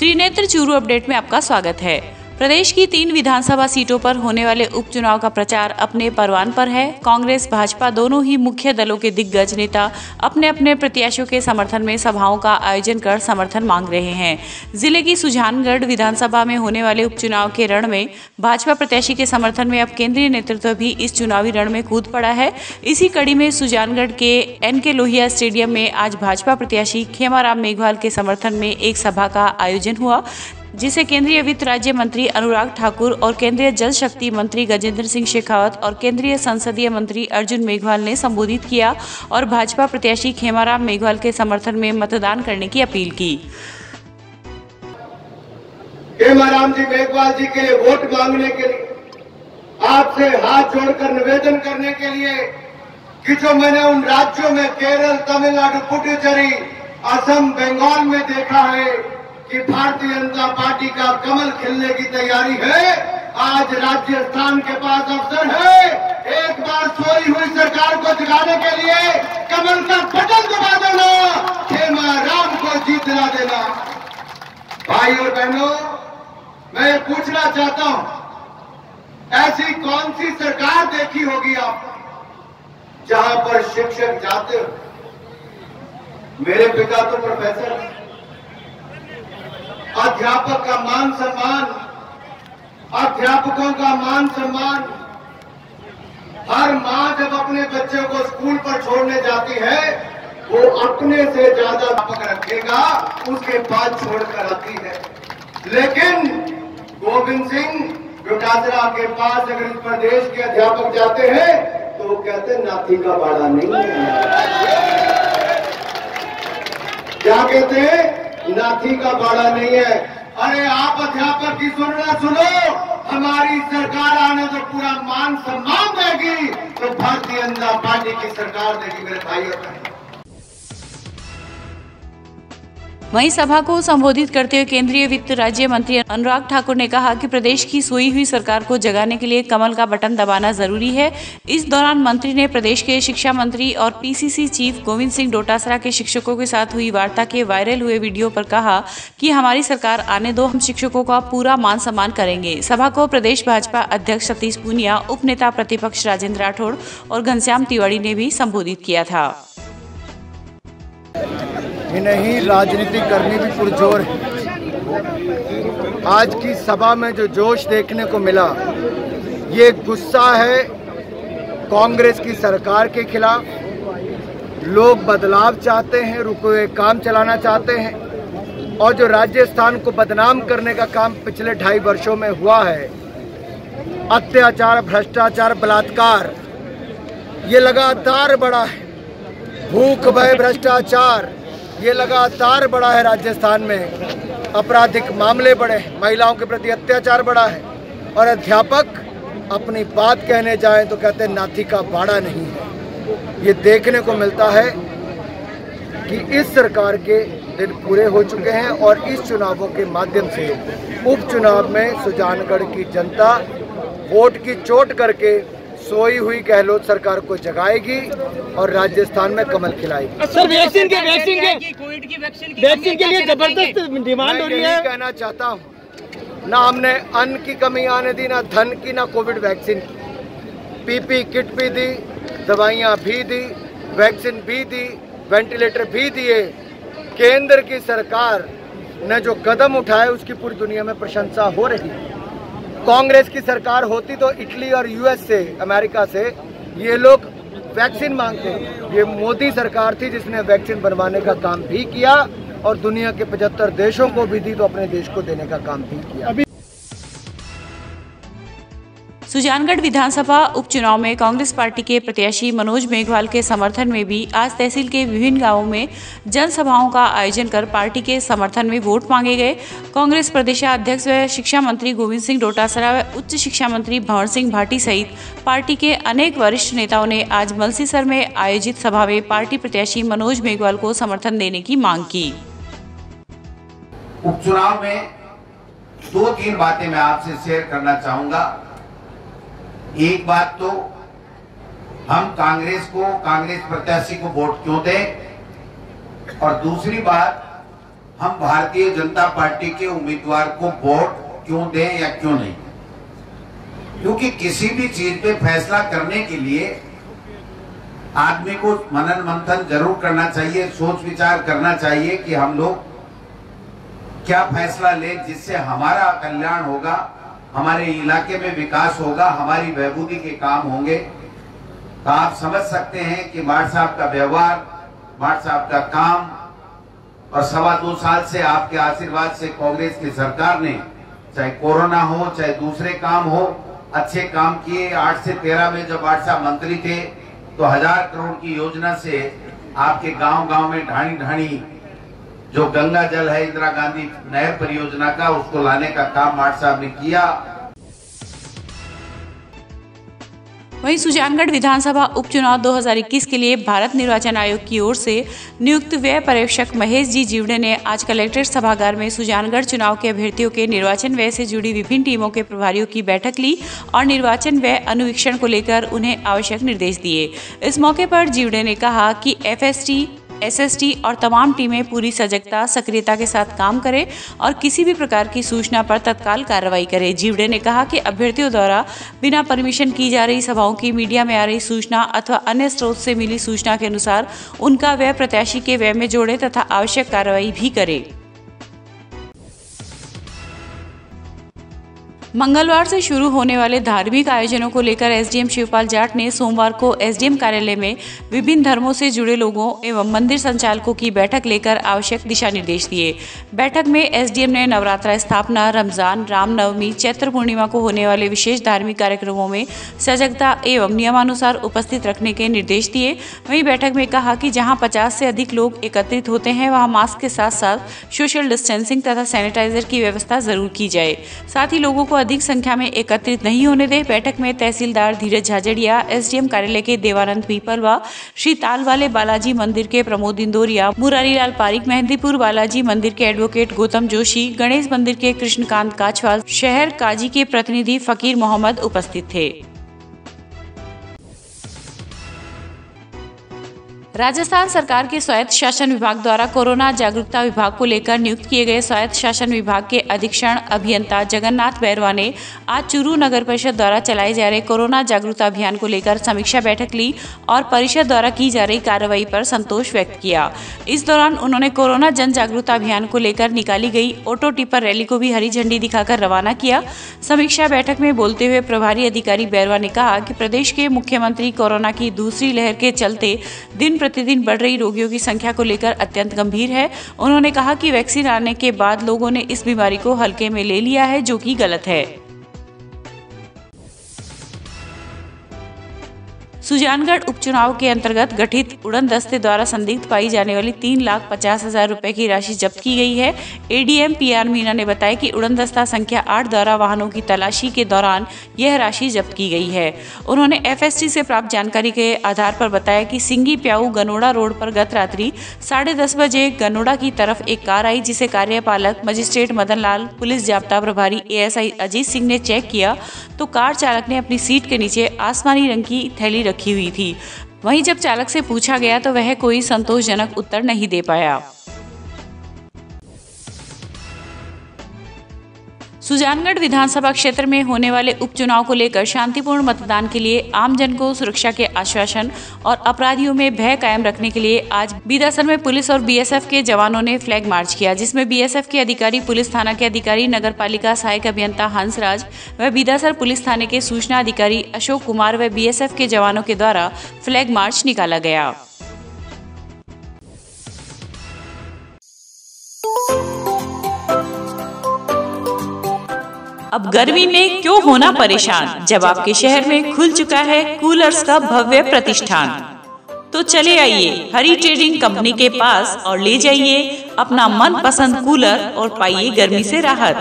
Trinetra Churu update में आपका स्वागत है। प्रदेश की 3 विधानसभा सीटों पर होने वाले उपचुनाव का प्रचार अपने परवान पर है। कांग्रेस भाजपा दोनों ही मुख्य दलों के दिग्गज नेता अपने अपने प्रत्याशियों के समर्थन में सभाओं का आयोजन कर समर्थन मांग रहे हैं। जिले की सुजानगढ़ विधानसभा में होने वाले उपचुनाव के रण में भाजपा प्रत्याशी के समर्थन में अब केंद्रीय नेतृत्व भी इस चुनावी रण में कूद पड़ा है। इसी कड़ी में सुजानगढ़ के NK लोहिया स्टेडियम में आज भाजपा प्रत्याशी खेमाराम मेघवाल के समर्थन में एक सभा का आयोजन हुआ, जिसे केंद्रीय वित्त राज्य मंत्री अनुराग ठाकुर और केंद्रीय जल शक्ति मंत्री गजेंद्र सिंह शेखावत और केंद्रीय संसदीय मंत्री अर्जुन मेघवाल ने संबोधित किया और भाजपा प्रत्याशी खेमाराम मेघवाल के समर्थन में मतदान करने की अपील की। खेमाराम जी मेघवाल जी के लिए वोट मांगने के लिए आपसे हाथ जोड़कर निवेदन करने के लिए कि जो मैंने उन राज्यों में केरल, तमिलनाडु, पुडुचेरी, असम, बंगाल में देखा है कि भारतीय जनता पार्टी का कमल खिलने की तैयारी है, आज राजस्थान के पास अवसर है। एक बार सोई हुई सरकार को जगाने के लिए कमल का बटन दबा देना, खेमाराम को जीत दिला देना। भाई और बहनों, मैं पूछना चाहता हूं, ऐसी कौन सी सरकार देखी होगी आप जहां पर शिक्षक जाते हो? मेरे पिता तो प्रोफेसर हैं। अध्यापक का मान सम्मान, अध्यापकों का मान सम्मान, हर मां जब अपने बच्चे को स्कूल पर छोड़ने जाती है वो अपने से ज्यादा अध्यापक रखेगा, उसके बाद छोड़कर आती है। लेकिन गोविंद सिंह डोटासरा के पास अगर इस प्रदेश के अध्यापक जाते हैं तो वो कहते हैं नाथी का बाड़ा नहीं है। क्या कहते हैं? नाथी का बाड़ा नहीं है। अरे आप अध्यापक की सुनना सुनो, हमारी सरकार आने तो पूरा मान सम्मान देगी, तो भारतीय जनता पार्टी की सरकार देगी मेरे भाइयों बहनों। वहीं सभा को संबोधित करते हुए केंद्रीय वित्त राज्य मंत्री अनुराग ठाकुर ने कहा कि प्रदेश की सोई हुई सरकार को जगाने के लिए कमल का बटन दबाना जरूरी है। इस दौरान मंत्री ने प्रदेश के शिक्षा मंत्री और PCC चीफ गोविंद सिंह डोटासरा के शिक्षकों के साथ हुई वार्ता के वायरल हुए वीडियो पर कहा कि हमारी सरकार आने दो, हम शिक्षकों का पूरा मान सम्मान करेंगे। सभा को प्रदेश भाजपा अध्यक्ष सतीश पूनिया, उप नेता प्रतिपक्ष राजेंद्र राठौड़ और घनश्याम तिवारी ने भी संबोधित किया था। नहीं, राजनीति करनी भी पुरजोर है। आज की सभा में जो जोश देखने को मिला, ये गुस्सा है कांग्रेस की सरकार के खिलाफ। लोग बदलाव चाहते हैं, रुके हुए काम चलाना चाहते हैं, और जो राजस्थान को बदनाम करने का काम पिछले 2.5 वर्षों में हुआ है, अत्याचार, भ्रष्टाचार, बलात्कार, ये लगातार बढ़ा है। भूख, भय, भ्रष्टाचार ये लगातार बढ़ा है। राजस्थान में आपराधिक मामले बढ़े, महिलाओं के प्रति अत्याचार बढ़ा है, और अध्यापक अपनी बात कहने जाएं तो कहते हैं नाथी का बाड़ा नहीं है। ये देखने को मिलता है कि इस सरकार के दिन पूरे हो चुके हैं, और इस चुनावों के माध्यम से उपचुनाव में सुजानगढ़ की जनता वोट की चोट करके सोई हुई गहलोत सरकार को जगाएगी और राजस्थान में कमल खिलाएगी। सर, वैक्सीन के लिए जबरदस्त डिमांड हो रही है। कहना चाहता हूँ, ना हमने अन्न की कमी आने दी, ना धन की, ना कोविड वैक्सीन की। PP किट भी दी, दवाइयाँ भी दी, वैक्सीन भी दी, वेंटिलेटर भी दिए। केंद्र की सरकार ने जो कदम उठाए उसकी पूरी दुनिया में प्रशंसा हो रही है। कांग्रेस की सरकार होती तो इटली और US से, अमेरिका से ये लोग वैक्सीन मांगते हैं। ये मोदी सरकार थी जिसने वैक्सीन बनवाने का काम भी किया और दुनिया के 75 देशों को भी दी, तो अपने देश को देने का काम भी किया। सुजानगढ़ विधानसभा उपचुनाव में कांग्रेस पार्टी के प्रत्याशी मनोज मेघवाल के समर्थन में भी आज तहसील के विभिन्न गांवों में जनसभाओं का आयोजन कर पार्टी के समर्थन में वोट मांगे गए। कांग्रेस प्रदेशाध्यक्ष व शिक्षा मंत्री गोविंद सिंह डोटासरा व उच्च शिक्षा मंत्री भंवर सिंह भाटी सहित पार्टी के अनेक वरिष्ठ नेताओं ने आज मलसीसर में आयोजित सभा में पार्टी प्रत्याशी मनोज मेघवाल को समर्थन देने की मांग की। उपचुनाव में 2-3 बातें मैं आपसे शेयर करना चाहूंगा। एक बात तो हम कांग्रेस प्रत्याशी को वोट क्यों दें, और दूसरी बात हम भारतीय जनता पार्टी के उम्मीदवार को वोट क्यों दें या क्यों नहीं। क्योंकि किसी भी चीज पे फैसला करने के लिए आदमी को मनन मंथन जरूर करना चाहिए, सोच विचार करना चाहिए कि हम लोग क्या फैसला लें जिससे हमारा कल्याण होगा, हमारे इलाके में विकास होगा, हमारी बहबूदी के काम होंगे। तो आप समझ सकते हैं कि मार्ट साहब का व्यवहार, मार्ट साहब का काम और 2.25 साल से आपके आशीर्वाद से कांग्रेस की सरकार ने, चाहे कोरोना हो चाहे दूसरे काम हो, अच्छे काम किए। 8 से 13 में जब मार्ट साहब मंत्री थे तो 1000 करोड़ की योजना से आपके गांव-गांव में ढाणी जो गंगा जल है, इंदिरा गांधी नहर परियोजना का, उसको लाने का काम मार्ट साहब ने किया। वहीं सुजानगढ़ विधानसभा उपचुनाव 2021 के लिए भारत निर्वाचन आयोग की ओर से नियुक्त व्यय पर्यवेक्षक महेश जी जीवड़े ने आज कलेक्ट्रेट सभागार में सुजानगढ़ चुनाव के अभ्यर्थियों के निर्वाचन व्यय से जुड़ी विभिन्न टीमों के प्रभारियों की बैठक ली और निर्वाचन व्यय अनुवीक्षण को लेकर उन्हें आवश्यक निर्देश दिए। इस मौके पर जीवड़े ने कहा कि FST, SST और तमाम टीमें पूरी सजगता, सक्रियता के साथ काम करें और किसी भी प्रकार की सूचना पर तत्काल कार्रवाई करें। जीवड़े ने कहा कि अभ्यर्थियों द्वारा बिना परमिशन की जा रही सभाओं की मीडिया में आ रही सूचना अथवा अन्य स्रोत से मिली सूचना के अनुसार उनका व्यय प्रत्याशी के व्यय में जोड़े तथा आवश्यक कार्रवाई भी करे। मंगलवार से शुरू होने वाले धार्मिक आयोजनों को लेकर SDM शिवपाल जाट ने सोमवार को SDM कार्यालय में विभिन्न धर्मों से जुड़े लोगों एवं मंदिर संचालकों की बैठक लेकर आवश्यक दिशा निर्देश दिए। बैठक में SDM ने नवरात्रा स्थापना, रमजान, रामनवमी, चैत्र पूर्णिमा को होने वाले विशेष धार्मिक कार्यक्रमों में सजगता एवं नियमानुसार उपस्थित रखने के निर्देश दिए। वहीं बैठक में कहा कि जहाँ 50 से अधिक लोग एकत्रित होते हैं वहाँ मास्क के साथ साथ सोशल डिस्टेंसिंग तथा सैनिटाइजर की व्यवस्था जरूर की जाए। साथ ही लोगों को अधिक संख्या में एकत्रित नहीं होने दे। बैठक में तहसीलदार धीरज झाझड़िया, SDM कार्यालय के देवानंद पीपलवा, श्री ताल वाले बालाजी मंदिर के प्रमोद इंदौरिया, मुरारीलाल पारिक, मेहंदीपुर बालाजी मंदिर के एडवोकेट गौतम जोशी, गणेश मंदिर के कृष्णकांत काछवाल, शहर काजी के प्रतिनिधि फकीर मोहम्मद उपस्थित थे। राजस्थान सरकार के स्वायत्त शासन विभाग द्वारा कोरोना जागरूकता विभाग को लेकर नियुक्त किए गए स्वायत्त शासन विभाग के अधीक्षण अभियंता जगन्नाथ बैरवा ने आज चूरू नगर परिषद द्वारा चलाए जा रहे कोरोना जागरूकता अभियान को लेकर समीक्षा बैठक ली और परिषद द्वारा की जा रही कार्रवाई पर संतोष व्यक्त किया। इस दौरान उन्होंने कोरोना जन जागरूकता अभियान को लेकर निकाली गई ऑटो टिपर रैली को भी हरी झंडी दिखाकर रवाना किया। समीक्षा बैठक में बोलते हुए प्रभारी अधिकारी बैरवा ने कहा कि प्रदेश के मुख्यमंत्री कोरोना की दूसरी लहर के चलते दिन प्रतिदिन बढ़ रही रोगियों की संख्या को लेकर अत्यंत गंभीर है। उन्होंने कहा कि वैक्सीन आने के बाद लोगों ने इस बीमारी को हल्के में ले लिया है, जो कि गलत है। सुजानगढ़ उपचुनाव के अंतर्गत गठित उड़न दस्ते द्वारा संदिग्ध पाई जाने वाली 3,50,000 रुपए की राशि जब्त की गई है। ADM PR मीना ने बताया कि उड़न दस्ता संख्या 8 द्वारा वाहनों की तलाशी के दौरान यह राशि जब्त की गई है। उन्होंने FST से प्राप्त जानकारी के आधार पर बताया कि सिंगी प्याऊ गनोड़ा रोड पर गत रात्रि 10:30 बजे गनोड़ा की तरफ एक कार आई, जिसे कार्यपालक मजिस्ट्रेट मदन लाल, पुलिस जाब्ता प्रभारी ASI अजीत सिंह ने चेक किया तो कार चालक ने अपनी सीट के नीचे आसमानी रंग की थैली रखी हुई थी। वहीं जब चालक से पूछा गया तो वह कोई संतोषजनक उत्तर नहीं दे पाया। सुजानगढ़ विधानसभा क्षेत्र में होने वाले उपचुनाव को लेकर शांतिपूर्ण मतदान के लिए आमजन को सुरक्षा के आश्वासन और अपराधियों में भय कायम रखने के लिए आज बीदासर में पुलिस और BSF के जवानों ने फ्लैग मार्च किया, जिसमें BSF के अधिकारी, पुलिस थाना के अधिकारी, नगर पालिका सहायक अभियंता हंसराज व बीदासर पुलिस थाने के सूचना अधिकारी अशोक कुमार व BSF के जवानों के द्वारा फ्लैग मार्च निकाला गया। अब गर्मी में क्यों होना परेशान, जब आपके शहर में खुल चुका है कूलर्स का भव्य प्रतिष्ठान। तो चले आइए हरी ट्रेडिंग कंपनी के पास और ले जाइए अपना मनपसंद कूलर और पाइए गर्मी से राहत।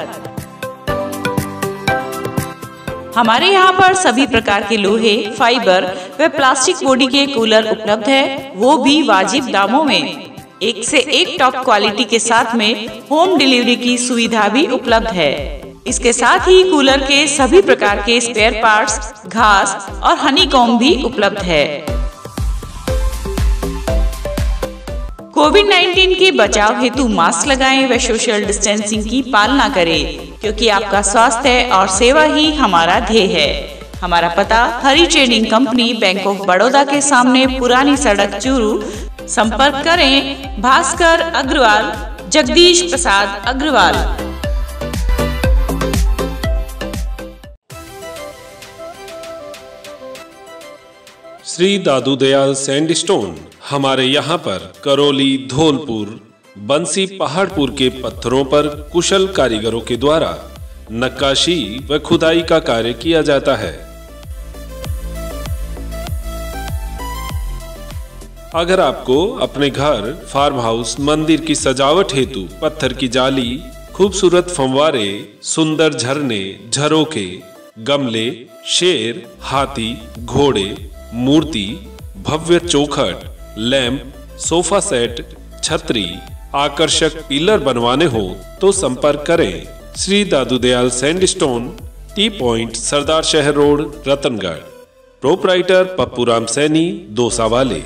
हमारे यहाँ पर सभी प्रकार के लोहे, फाइबर व प्लास्टिक बॉडी के कूलर उपलब्ध है, वो भी वाजिब दामों में। एक से एक टॉप क्वालिटी के साथ में होम डिलीवरी की सुविधा भी उपलब्ध है। इसके साथ ही कूलर के सभी प्रकार के स्पेयर पार्ट्स, घास और हनीकॉम्ब भी उपलब्ध है। कोविड-19 के बचाव हेतु मास्क लगाएं व सोशल डिस्टेंसिंग की पालना करें, क्योंकि आपका स्वास्थ्य और सेवा ही हमारा ध्येय है। हमारा पता Hari trading company, bank of Baroda के सामने, पुरानी सड़क, चूरू। संपर्क करें भास्कर अग्रवाल, जगदीश प्रसाद अग्रवाल। श्री दादू दयाल सैंडस्टोन। हमारे यहाँ पर करौली, धौलपुर, बंसी, पहाड़पुर के पत्थरों पर कुशल कारीगरों के द्वारा नक्काशी व खुदाई का कार्य किया जाता है। अगर आपको अपने घर, फार्म हाउस, मंदिर की सजावट हेतु पत्थर की जाली, खूबसूरत फंवारे, सुंदर झरने, झरोखे, गमले, शेर, हाथी, घोड़े, मूर्ति, भव्य चौखट, लैंप, सोफा सेट, छतरी, आकर्षक पिलर बनवाने हो तो संपर्क करें Shri Dadu Dayal sandstone, T point, सरदार शहर रोड, रतनगढ़। प्रोपराइटर पप्पू राम सैनी, दोसा वाले।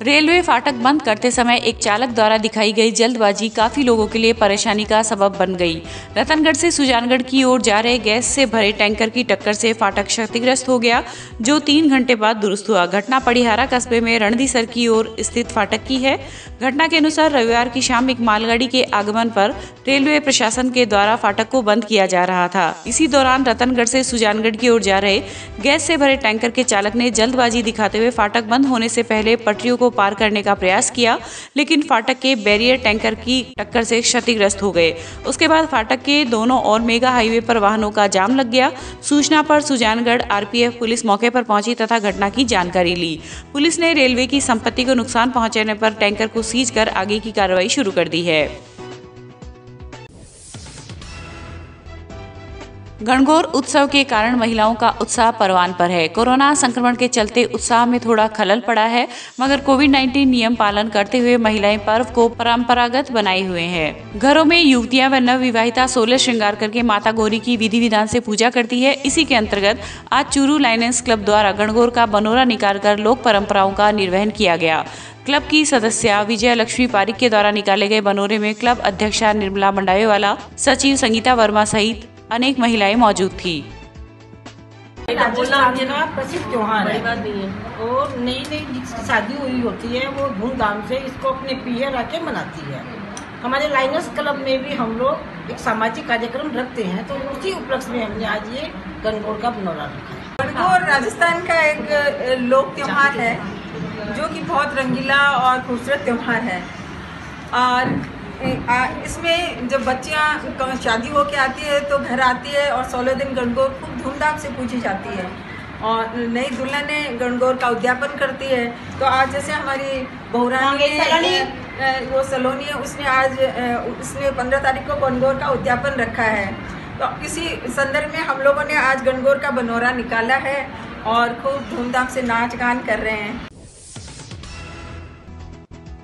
रेलवे फाटक बंद करते समय एक चालक द्वारा दिखाई गई जल्दबाजी काफी लोगों के लिए परेशानी का सबब बन गई। रतनगढ़ से सुजानगढ़ की ओर जा रहे गैस से भरे टैंकर की टक्कर से फाटक क्षतिग्रस्त हो गया, जो 3 घंटे बाद दुरुस्त हुआ। घटना पड़िहारा कस्बे में रणदीसर की ओर स्थित फाटक की है। घटना के अनुसार रविवार की शाम एक मालगाड़ी के आगमन पर रेलवे प्रशासन के द्वारा फाटक को बंद किया जा रहा था। इसी दौरान रतनगढ़ से सुजानगढ़ की ओर जा रहे गैस से भरे टैंकर के चालक ने जल्दबाजी दिखाते हुए फाटक बंद होने से पहले पटरियों को पार करने का प्रयास किया, लेकिन फाटक के बैरियर टैंकर की टक्कर से क्षतिग्रस्त हो गए। उसके बाद फाटक के दोनों ओर मेगा हाईवे पर वाहनों का जाम लग गया। सूचना पर सुजानगढ़ आरपीएफ पुलिस मौके पर पहुंची तथा घटना की जानकारी ली। पुलिस ने रेलवे की संपत्ति को नुकसान पहुंचाने पर टैंकर को सीज कर आगे की कार्रवाई शुरू कर दी है। गणगौर उत्सव के कारण महिलाओं का उत्साह परवान पर है। कोरोना संक्रमण के चलते उत्साह में थोड़ा खलल पड़ा है, मगर कोविड-19 नियम पालन करते हुए महिलाएं पर्व को परंपरागत बनाए हुए हैं। घरों में युवतियां व नवविवाहिता 16 श्रृंगार करके माता गौरी की विधि विधान से पूजा करती है। इसी के अंतर्गत आज चूरू लायनेंस क्लब द्वारा गणगौर का बनोरा निकालकर लोक परंपराओं का निर्वहन किया गया। क्लब की सदस्या विजय लक्ष्मी पारिक के द्वारा निकाले गए बनोरे में क्लब अध्यक्षा निर्मला मंडावेवाला, सचिव संगीता वर्मा सहित अनेक महिलाएं मौजूद थी। राजस्थान का प्रसिद्ध त्योहार है और नई जिसकी शादी हुई होती है वो धूमधाम से इसको अपने पीहर आके मनाती है। हमारे लाइनर्स क्लब में भी हम लोग एक सामाजिक कार्यक्रम रखते हैं, तो उसी उपलक्ष्य में हमने आज ये गणगौर का बनोरा रखा है। गणगौर राजस्थान का एक लोक त्योहार है जो कि बहुत रंगीला और खूबसूरत त्योहार है। और इसमें जब बच्चियां शादी होके आती है तो घर आती है और 16 दिन गणगौर खूब धूमधाम से पूजी जाती है और नई दुल्हन गणगौर का उद्यापन करती है। तो आज जैसे हमारी बहुरानी वो सलोनी है, उसने आज उसने 15 तारीख को गणगौर का उद्यापन रखा है। तो इसी संदर्भ में हम लोगों ने आज गणगौर का बनोरा निकाला है और खूब धूमधाम से नाच गान कर रहे हैं।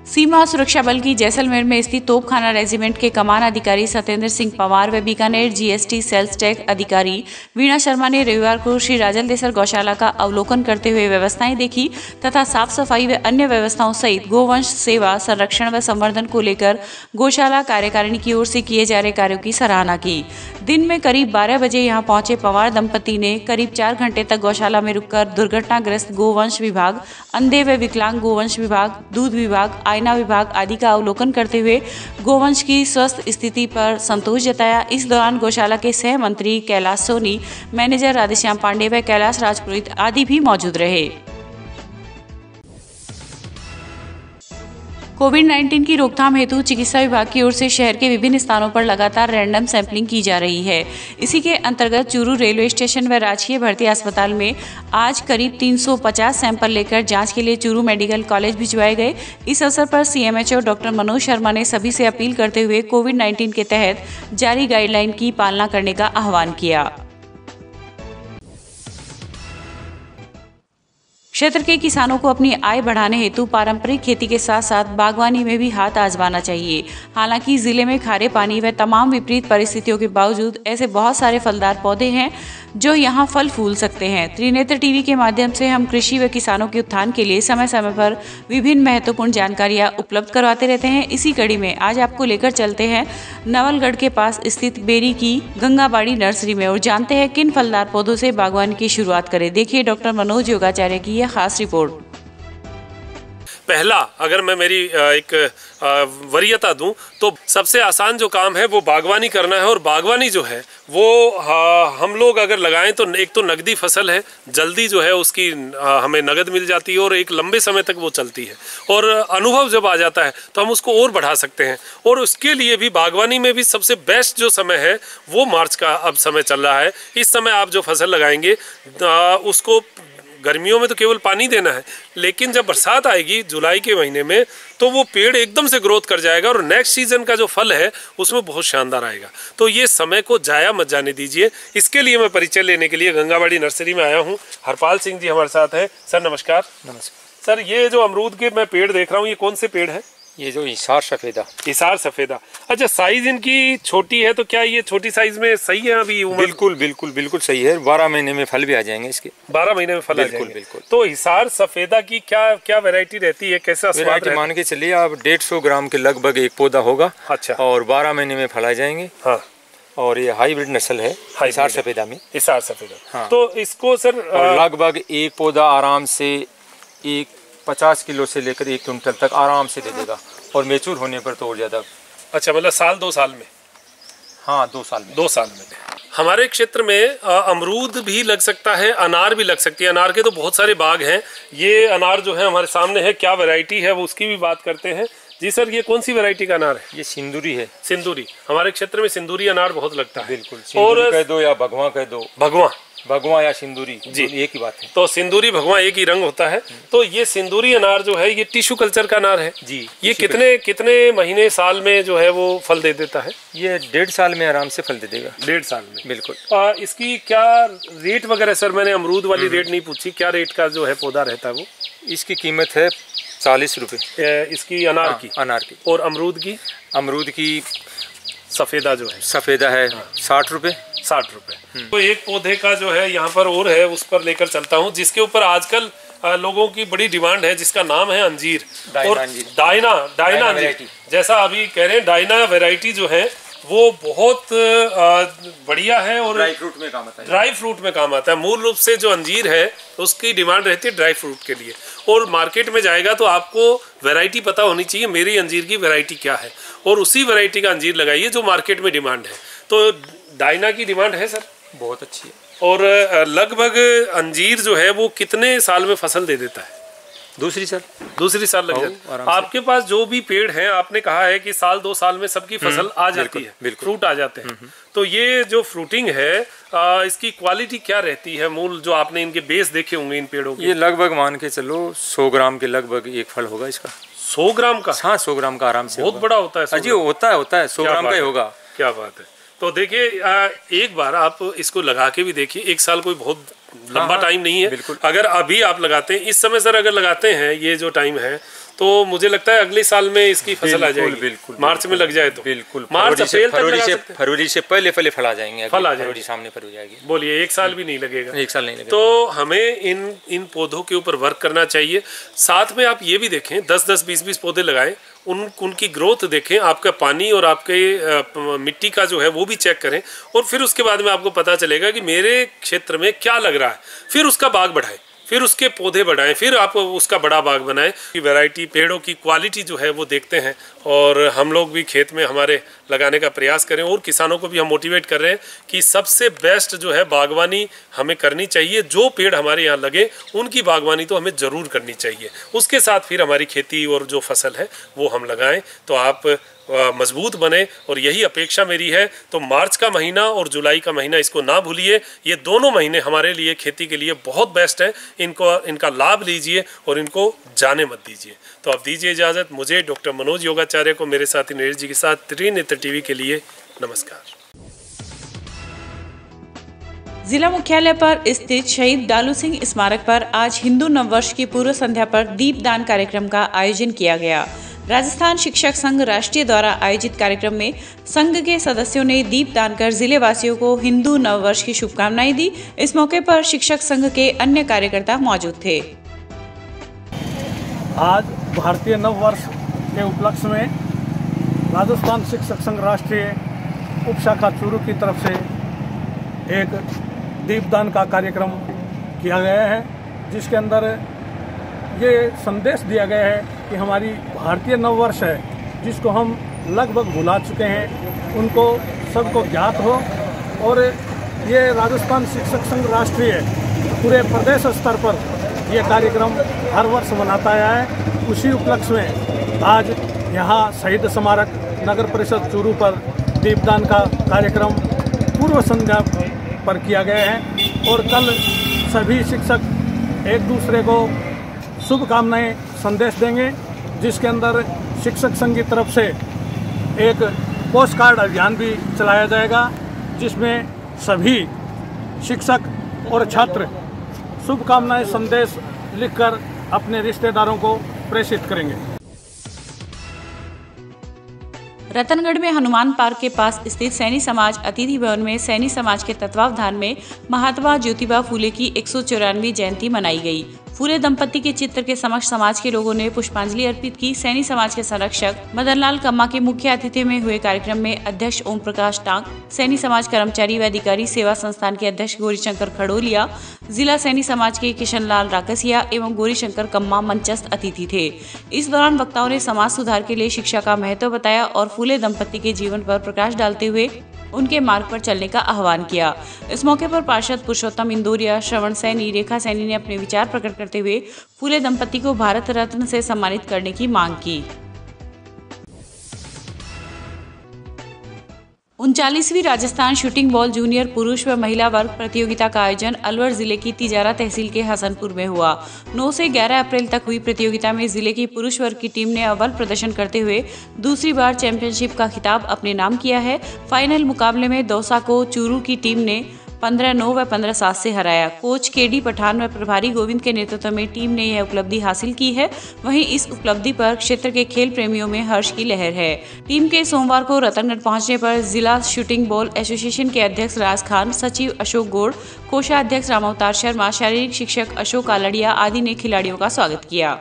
सीमा सुरक्षा बल की जैसलमेर में स्थित तोपखाना रेजिमेंट के कमान अधिकारी सत्येंद्र सिंह पवार व बीकानेर जीएसटी सेल्स टैक्स अधिकारी वीणा शर्मा ने रविवार को श्री राजल देसर गौशाला का अवलोकन करते हुए व्यवस्थाएं देखी तथा साफ सफाई व अन्य व्यवस्थाओं सहित गोवंश सेवा, संरक्षण व संवर्धन को लेकर गौशाला कार्यकारिणी की ओर से किए जा रहे कार्यों की सराहना की। दिन में करीब 12 बजे यहां पहुंचे पवार दंपति ने करीब 4 घंटे तक गौशाला में रुककर दुर्घटनाग्रस्त गोवंश विभाग, अंधे व विकलांग गोवंश विभाग, दूध विभाग, आयना विभाग आदि का अवलोकन करते हुए गोवंश की स्वस्थ स्थिति पर संतोष जताया। इस दौरान गौशाला के सह मंत्री कैलाश सोनी, मैनेजर राधेश्याम पांडे व कैलाश राजपुरोहित आदि भी मौजूद रहे। कोविड-19 की रोकथाम हेतु चिकित्सा विभाग की ओर से शहर के विभिन्न स्थानों पर लगातार रैंडम सैंपलिंग की जा रही है। इसी के अंतर्गत चूरू रेलवे स्टेशन व राजकीय भर्ती अस्पताल में आज करीब 350 सैंपल लेकर जांच के लिए चूरू मेडिकल कॉलेज भिजवाए गए। इस अवसर पर सीएमएचओ डॉक्टर मनोज शर्मा ने सभी से अपील करते हुए कोविड-19 के तहत जारी गाइडलाइन की पालना करने का आह्वान किया। क्षेत्र के किसानों को अपनी आय बढ़ाने हेतु पारंपरिक खेती के साथ साथ बागवानी में भी हाथ आजमाना चाहिए। हालांकि जिले में खारे पानी व तमाम विपरीत परिस्थितियों के बावजूद ऐसे बहुत सारे फलदार पौधे हैं जो यहाँ फल फूल सकते हैं। त्रिनेत्र टीवी के माध्यम से हम कृषि व किसानों के उत्थान के लिए समय समय पर विभिन्न महत्वपूर्ण जानकारियाँ उपलब्ध करवाते रहते हैं। इसी कड़ी में आज आपको लेकर चलते हैं नवलगढ़ के पास स्थित बेरी की गंगाबाड़ी नर्सरी में और जानते हैं किन फलदार पौधों से बागवानी की शुरुआत करें। देखिए डॉक्टर मनोज योगाचार्य की यह खास रिपोर्ट। पहला अगर मैं मेरी एक वरीयता दूं तो सबसे आसान जो काम है वो बागवानी करना है। और बागवानी जो है वो हम लोग अगर लगाएं तो एक तो नकदी फसल है, जल्दी जो है उसकी हमें नगद मिल जाती है और एक लंबे समय तक वो चलती है। और अनुभव जब आ जाता है तो हम उसको और बढ़ा सकते हैं। और उसके लिए भी बागवानी में भी सबसे बेस्ट जो समय है वो मार्च का अब समय चल रहा है। इस समय आप जो फसल लगाएंगे उसको गर्मियों में तो केवल पानी देना है, लेकिन जब बरसात आएगी जुलाई के महीने में तो वो पेड़ एकदम से ग्रोथ कर जाएगा और नेक्स्ट सीजन का जो फल है उसमें बहुत शानदार आएगा। तो ये समय को जाया मत जाने दीजिए। इसके लिए मैं परिचय लेने के लिए गंगाबाड़ी नर्सरी में आया हूँ। हरपाल सिंह जी हमारे साथ हैं। सर नमस्कार। नमस्कार सर, ये जो अमरूद के मैं पेड़ देख रहा हूँ ये कौन से पेड़ है? ये जो हिसार सफेदा। हिसार सफेदा। अच्छा, साइज इनकी छोटी है तो क्या ये छोटी साइज में सही है अभी उम्र? बिल्कुल बिल्कुल बिल्कुल सही है। 12 महीने में फल भी आ जाएंगे इसके। 12 महीने में फल आ जाएंगे। बिल्कुल। तो हिसार सफेदा की क्या क्या वैरायटी रहती है, कैसा स्वाद रहता है? मान के चलिए आप 150 ग्राम के लगभग एक पौधा होगा। अच्छा। और 12 महीने में फल आ जाएंगे। हाँ। और ये हाईब्रिड नस्ल है हिसार सफेदा में। हिसार सफेदा। हाँ। तो इसको सर लगभग एक पौधा आराम से 50 किलो से लेकर 1 क्विंटल तक आराम से दे देगा और मैच्योर होने पर तो और ज्यादा। अच्छा, मतलब साल 2 साल में? हाँ, 2 साल में। 2 साल में। हमारे क्षेत्र में अमरूद भी लग सकता है, अनार भी लग सकती है। अनार के तो बहुत सारे बाग हैं। ये अनार जो है हमारे सामने है, क्या वैरायटी है वो उसकी भी बात करते हैं। जी सर, ये कौन सी वैरायटी का अनार है? ये सिंदूरी है। सिंदूरी। हमारे क्षेत्र में सिंदूरी अनार बहुत लगता है। बिल्कुल। और कह दो या भगवा कह दो। भगवा या सिंदूरी जी, एक ही बात है। तो सिंदूरी भगवा एक ही रंग होता है। तो ये सिंदूरी अनार जो है ये टिश्यू कल्चर का अनार है जी। ये कितने महीने साल में जो है वो फल दे देता है? ये 1.5 साल में आराम से फल दे देगा। 1.5 साल में। बिल्कुल। इसकी क्या रेट वगैरह? सर, मैंने अमरूद वाली रेट नहीं पूछी, क्या रेट का जो है पौधा रहता है वो? इसकी कीमत है 40 रुपए। इसकी अनार की? अनार की। और अमरूद की? अमरूद की सफेदा जो है? सफेदा है 60 रुपए। 60 रुपए। तो एक पौधे का जो है यहाँ पर और है, उस पर लेकर चलता हूँ, जिसके ऊपर आजकल लोगों की बड़ी डिमांड है, जिसका नाम है अंजीर। और डायना अंजीर, जैसा अभी कह रहे हैं, डायना वैरायटी जो है वो बहुत बढ़िया है और ड्राई फ्रूट में काम आता है। ड्राई फ्रूट में काम आता है। मूल रूप से जो अंजीर है उसकी डिमांड रहती है ड्राई फ्रूट के लिए। और मार्केट में जाएगा तो आपको वैरायटी पता होनी चाहिए, मेरी अंजीर की वैरायटी क्या है, और उसी वैरायटी का अंजीर लगाइए जो मार्केट में डिमांड है। तो डायना की डिमांड है सर? बहुत अच्छी है। और लगभग अंजीर जो है वो कितने साल में फसल दे देता है? दूसरी साल लग जाती है। आपके पास जो भी पेड़ हैं, आपने कहा है कि साल 2 साल में सबकी फसल आ जाती है, फ्रूट आ जाते हैं। तो ये जो फ्रूटिंग है इसकी क्वालिटी क्या रहती है? मूल जो आपने इनके बेस देखे होंगे इन पेड़ों के। ये लगभग मान के चलो 100 ग्राम के लगभग एक फल होगा इसका। 100 ग्राम का? हाँ, 100 ग्राम का आराम से। बहुत बड़ा होता है जी। होता है 100 ग्राम का ही होगा। क्या बात है। तो देखिए, एक बार आप इसको लगा के भी देखिए। 1 साल कोई बहुत लंबा टाइम नहीं है। अगर अभी आप लगाते हैं इस समय सर, अगर लगाते हैं ये जो टाइम है, तो मुझे लगता है अगले साल में इसकी फसल आ जाएगी। बिल्कुल। मार्च में लग जाए तो बिल्कुल। मार्च अप्रैल तक लगा सकते हैं। फरवरी से पहले फल आ जाएंगे। फरवरी सामने फल हो जाएगी। बोलिए, 1 साल भी नहीं लगेगा? 1 साल नहीं लगेगा। तो हमें इन पौधों के ऊपर वर्क करना चाहिए। साथ में आप ये भी देखें, 10-10, 20-20 पौधे लगाएं, उनकी ग्रोथ देखें, आपका पानी और आपके मिट्टी का जो है वो भी चेक करें, और फिर उसके बाद में आपको पता चलेगा कि मेरे क्षेत्र में क्या लग रहा है। फिर उसका बाग बढ़ाएं, फिर उसके पौधे बढ़ाएं, फिर आप उसका बड़ा बाग बनाएं। वैरायटी, पेड़ों की क्वालिटी जो है वो देखते हैं, और हम लोग भी खेत में हमारे लगाने का प्रयास करें, और किसानों को भी हम मोटिवेट कर रहे हैं कि सबसे बेस्ट जो है बागवानी हमें करनी चाहिए। जो पेड़ हमारे यहाँ लगे उनकी बागवानी तो हमें ज़रूर करनी चाहिए। उसके साथ फिर हमारी खेती और जो फसल है वो हम लगाएं, तो आप मजबूत बने, और यही अपेक्षा मेरी है। तो मार्च का महीना और जुलाई का महीना इसको ना भूलिए। ये दोनों महीने हमारे लिए, खेती के लिए बहुत बेस्ट है। इनका लाभ लीजिए और इनको जाने मत दीजिए। तो अब दीजिए इजाज़त मुझे, डॉक्टर मनोज योगाचार्य को, मेरे साथी नीरज जी के साथ त्रिनेत्र टीवी के लिए नमस्कार। जिला मुख्यालय पर स्थित शहीद डालू सिंह स्मारक पर आज हिंदू नववर्ष की पूर्व संध्या पर दीपदान कार्यक्रम का आयोजन किया गया। राजस्थान शिक्षक संघ राष्ट्रीय द्वारा आयोजित कार्यक्रम में संघ के सदस्यों ने दीपदान कर जिले वासियों को हिंदू नववर्ष की शुभकामनाएं दी। इस मौके पर शिक्षक संघ के अन्य कार्यकर्ता मौजूद थे। आज भारतीय नववर्ष के उपलक्ष्य में राजस्थान शिक्षक संघ राष्ट्रीय उप शाखा चूरू की तरफ से एक दीपदान का कार्यक्रम किया गया है, जिसके अंदर ये संदेश दिया गया है कि हमारी भारतीय नववर्ष है, जिसको हम लगभग भुला चुके हैं, उनको सबको ज्ञात हो। और ये राजस्थान शिक्षक संघ राष्ट्रीय पूरे प्रदेश स्तर पर यह कार्यक्रम हर वर्ष मनाता आया है। उसी उपलक्ष्य में आज यहाँ शहीद स्मारक नगर परिषद चूरू पर दीपदान का कार्यक्रम पूर्व संध्या पर किया गया है और कल सभी शिक्षक एक दूसरे को शुभकामनाएं संदेश देंगे, जिसके अंदर शिक्षक संघ की तरफ से एक पोस्ट कार्ड अभियान भी चलाया जाएगा, जिसमें सभी शिक्षक और छात्र शुभकामनाएं संदेश लिखकर अपने रिश्तेदारों को प्रेषित करेंगे। रतनगढ़ में हनुमान पार्क के पास स्थित सैनी समाज अतिथि भवन में सैनी समाज के तत्वावधान में महात्मा ज्योतिबा फूले की 194वीं जयंती मनाई गई। फूले दंपति के चित्र के समक्ष समाज के लोगों ने पुष्पांजलि अर्पित की। सैनी समाज के संरक्षक मदनलाल कम्मा के मुख्य अतिथि में हुए कार्यक्रम में अध्यक्ष ओम प्रकाश टांग, सैनी समाज कर्मचारी व अधिकारी सेवा संस्थान के अध्यक्ष गौरीशंकर खड़ोलिया, जिला सैनी समाज के किशनलाल राकसिया एवं गौरीशंकर कम्मा मंचस्थ अतिथि थे। इस दौरान वक्ताओं ने समाज सुधार के लिए शिक्षा का महत्व बताया और फूले दंपति के जीवन पर प्रकाश डालते हुए उनके मार्ग पर चलने का आह्वान किया। इस मौके पर पार्षद पुरुषोत्तम इंदौरिया, श्रवण सैनी, रेखा सैनी ने अपने विचार प्रकट करते हुए फूले दंपति को भारत रत्न से सम्मानित करने की मांग की। 39वीं राजस्थान शूटिंग बॉल जूनियर पुरुष व महिला वर्ग प्रतियोगिता का आयोजन अलवर जिले की तिजारा तहसील के हसनपुर में हुआ। 9 से 11 अप्रैल तक हुई प्रतियोगिता में जिले की पुरुष वर्ग की टीम ने अव्वल प्रदर्शन करते हुए दूसरी बार चैंपियनशिप का खिताब अपने नाम किया है। फाइनल मुकाबले में दौसा को चूरू की टीम ने 15-9 व 15-7 से हराया। कोच केडी पठान व प्रभारी गोविंद के नेतृत्व में टीम ने यह उपलब्धि हासिल की है। वहीं इस उपलब्धि पर क्षेत्र के खेल प्रेमियों में हर्ष की लहर है। टीम के सोमवार को रतनगढ़ पहुंचने पर जिला शूटिंग बॉल एसोसिएशन के अध्यक्ष राज खान, सचिव अशोक गौड़, कोषाध्यक्ष रामावतार शर्मा, शारीरिक शिक्षक अशोक आलड़िया आदि ने खिलाड़ियों का स्वागत किया।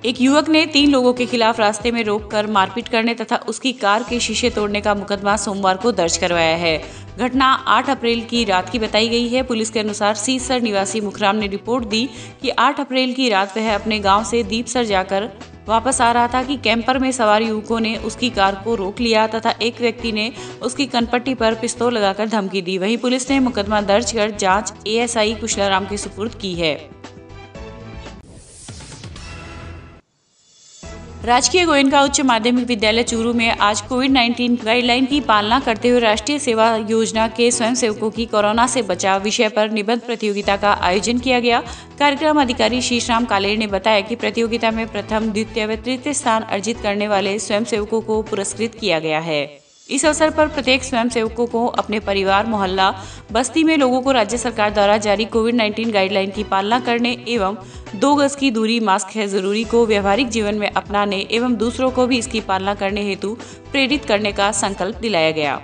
एक युवक ने 3 लोगों के खिलाफ रास्ते में रोककर मारपीट करने तथा उसकी कार के शीशे तोड़ने का मुकदमा सोमवार को दर्ज करवाया है। घटना 8 अप्रैल की रात की बताई गई है। पुलिस के अनुसार सीसर निवासी मुखराम ने रिपोर्ट दी कि 8 अप्रैल की रात वह अपने गांव से दीपसर जाकर वापस आ रहा था कि कैंपर में सवार युवकों ने उसकी कार को रोक लिया तथा एक व्यक्ति ने उसकी कनपट्टी पर पिस्तौल लगाकर धमकी दी। वहीं पुलिस ने मुकदमा दर्ज कर जांच एएसआई कुशलाराम के सुपुर्द की है। राजकीय गोयनका उच्च माध्यमिक विद्यालय चूरू में आज कोविड-19 गाइडलाइन की पालना करते हुए राष्ट्रीय सेवा योजना के स्वयंसेवकों की कोरोना से बचाव विषय पर निबंध प्रतियोगिता का आयोजन किया गया। कार्यक्रम अधिकारी शीशराम कालेर ने बताया कि प्रतियोगिता में प्रथम, द्वितीय व तृतीय स्थान अर्जित करने वाले स्वयंसेवकों को पुरस्कृत किया गया है। इस अवसर पर प्रत्येक स्वयंसेवकों को अपने परिवार, मोहल्ला, बस्ती में लोगों को राज्य सरकार द्वारा जारी कोविड-19 गाइडलाइन की पालना करने एवं 2 गज की दूरी, मास्क है जरूरी को व्यवहारिक जीवन में अपनाने एवं दूसरों को भी इसकी पालना करने हेतु प्रेरित करने का संकल्प दिलाया गया।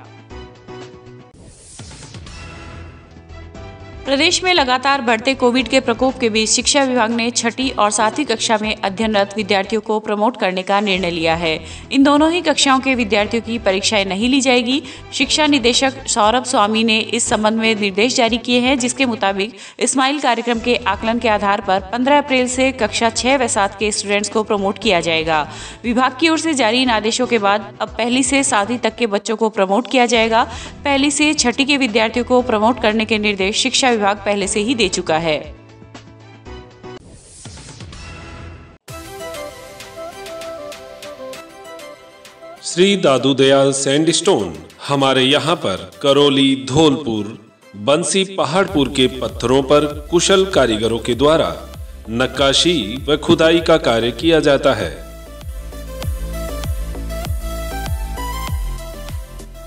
प्रदेश में लगातार बढ़ते कोविड के प्रकोप के बीच शिक्षा विभाग ने 6ठी और 7वीं कक्षा में अध्ययनरत विद्यार्थियों को प्रमोट करने का निर्णय लिया है। इन दोनों ही कक्षाओं के विद्यार्थियों की परीक्षाएं नहीं ली जाएगी। शिक्षा निदेशक सौरभ स्वामी ने इस संबंध में निर्देश जारी किए हैं, जिसके मुताबिक स्माइल कार्यक्रम के आकलन के आधार पर 15 अप्रैल से कक्षा 6 व 7 के स्टूडेंट्स को प्रमोट किया जाएगा। विभाग की ओर से जारी इन आदेशों के बाद अब 1ली से 7वीं तक के बच्चों को प्रमोट किया जाएगा। 1ली से 6ठी के विद्यार्थियों को प्रमोट करने के निर्देश शिक्षा विभाग पहले से ही दे चुका है। श्री दादू दयाल सैंडस्टोन हमारे यहाँ पर करौली, धौलपुर, बंसी, पहाड़पुर के पत्थरों पर कुशल कारीगरों के द्वारा नक्काशी व खुदाई का कार्य किया जाता है।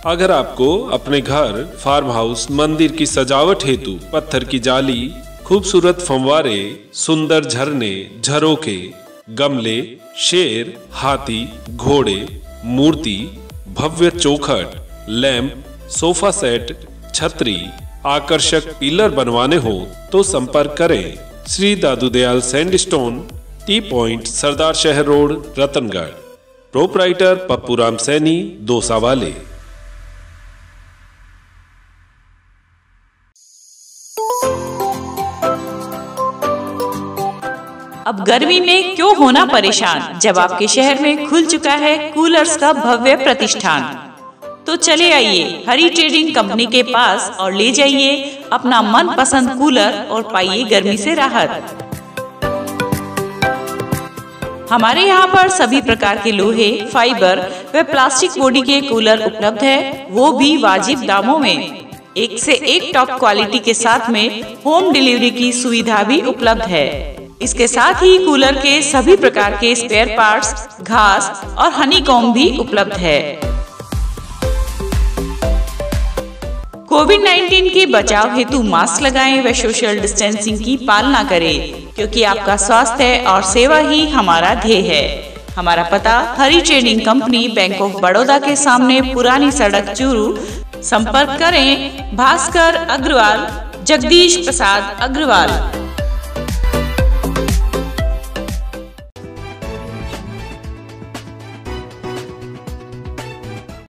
अगर आपको अपने घर, फार्म हाउस, मंदिर की सजावट हेतु पत्थर की जाली, खूबसूरत फंवारे, सुंदर झरने, झरोके, गमले, शेर, हाथी, घोड़े, मूर्ति, भव्य चौखट, लैंप, सोफा सेट, छतरी, आकर्षक पिलर बनवाने हो तो संपर्क करें Shri Dadu Dayal sandstone, T point, सरदार शहर रोड, रतनगढ़। प्रोपराइटर पप्पू राम सैनी, दोसा वाले। अब गर्मी में क्यों होना परेशान, जब आपके शहर में खुल चुका है कूलर्स का भव्य प्रतिष्ठान। तो चले आइए हरी ट्रेडिंग कंपनी के पास और ले जाइए अपना मनपसंद कूलर और पाइए गर्मी से राहत। हमारे यहाँ पर सभी प्रकार के लोहे, फाइबर व प्लास्टिक बॉडी के कूलर उपलब्ध है, वो भी वाजिब दामों में। एक से एक टॉप क्वालिटी के साथ में होम डिलीवरी की सुविधा भी उपलब्ध है। इसके साथ ही कूलर के सभी प्रकार के स्पेयर पार्ट्स, घास और हनीकॉम्ब भी उपलब्ध है। कोविड-19 के बचाव हेतु मास्क लगाएं व सोशल डिस्टेंसिंग की पालना करें, क्योंकि आपका स्वास्थ्य और सेवा ही हमारा ध्येय है। हमारा पता Hari trading company, bank of Baroda के सामने, पुरानी सड़क, चूरू। संपर्क करें भास्कर अग्रवाल, जगदीश प्रसाद अग्रवाल।